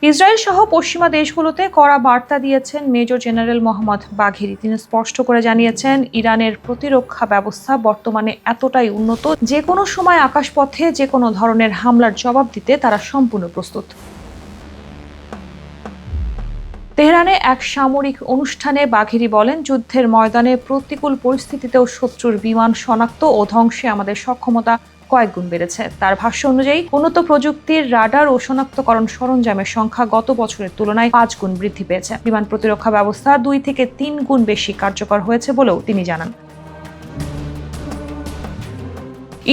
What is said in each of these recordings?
Israel সহ পশ্চিমা দেশগুলোতে কড়া বার্তা দিয়েছেন মেজর জেনারেল মোহাম্মদ বাঘেরি। তিনি স্পষ্ট করে জানিয়েছেন, ইরানের প্রতিরক্ষা ব্যবস্থা বর্তমানে এতটাই উন্নত যে কোনো সময় আকাশপথে যে কোনো ধরনের হামলার জবাব দিতে তারা সম্পূর্ণ প্রস্তুত। তেহরানে এক সামরিক অনুষ্ঠানে বাঘেরি বলেন, যুদ্ধের ময়দানে প্রতিকূল পরিস্থিতিতেও শত্রুর বিমান শনাক্ত ও ধ্বংসে আমাদের সক্ষমতা কয়েক গুণ বেড়েছে। তার ভাষ্য অনুযায়ী উন্নত প্রযুক্তির রাডার ও শনাক্তকরণ সরঞ্জামের সংখ্যা গত বছরের তুলনায় 5 গুণ বৃদ্ধি পেয়েছে। বিমান প্রতিরক্ষা ব্যবস্থা 2 থেকে 3 গুণ বেশি কার্যকর হয়েছে বলেও তিনি জানান।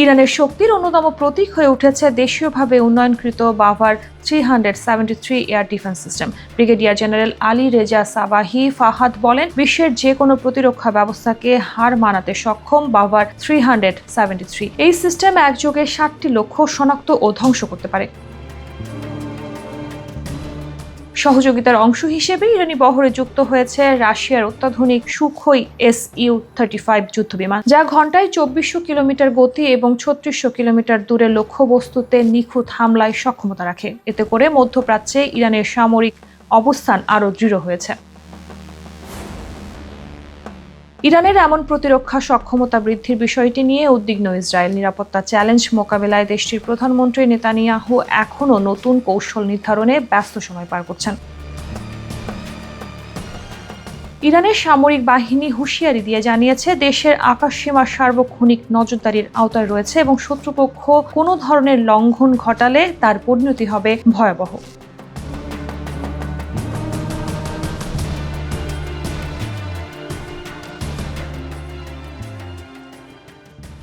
ইরানের শক্তির অন্যতম প্রতীক হয়ে উঠেছে দেশীয়ভাবে উন্নয়নকৃত Bavar 373 air defence system. Brigadier general Ali Reza Sabahi Fahad বলেন, বিশ্বের যে কোনো প্রতিরক্ষা ব্যবস্থাকে হার মানাতে সক্ষম বাভার 373। এই সিস্টেম একযোগে 60টি লক্ষ্য শনাক্ত ও ধ্বংস করতে পারে। সহযোগিতার অংশ হিসেবে ইরানি বহরে যুক্ত হয়েছে রাশিয়ার অত্যাধুনিক সুখোই Su-35 যুদ্ধবিমান, যা ঘন্টায় 2400 কিলোমিটার গতি এবং 3600 কিলোমিটার দূরে লক্ষ্যবস্তুতে নিখুঁত হামলায় সক্ষমতা রাখে। এতে করে মধ্যপ্রাচ্যে ইরানের সামরিক অবস্থান আরও দৃঢ় হয়েছে। ইরানের এমন প্রতিরক্ষা সক্ষমতা বৃদ্ধির বিষয়টি নিয়ে উদ্বিগ্ন ইসরায়েল। নিরাপত্তা চ্যালেঞ্জ মোকাবেলায় দেশটির প্রধানমন্ত্রী নেতানিয়াহু এখনও নতুন কৌশল নির্ধারণে ব্যস্ত সময় পার করছেন। ইরানের সামরিক বাহিনী হুঁশিয়ারি দিয়ে জানিয়েছে, দেশের আকাশসীমা সার্বক্ষণিক নজরদারির আওতায় রয়েছে এবং শত্রুপক্ষ কোনো ধরনের লঙ্ঘন ঘটালে তার পরিণতি হবে ভয়াবহ।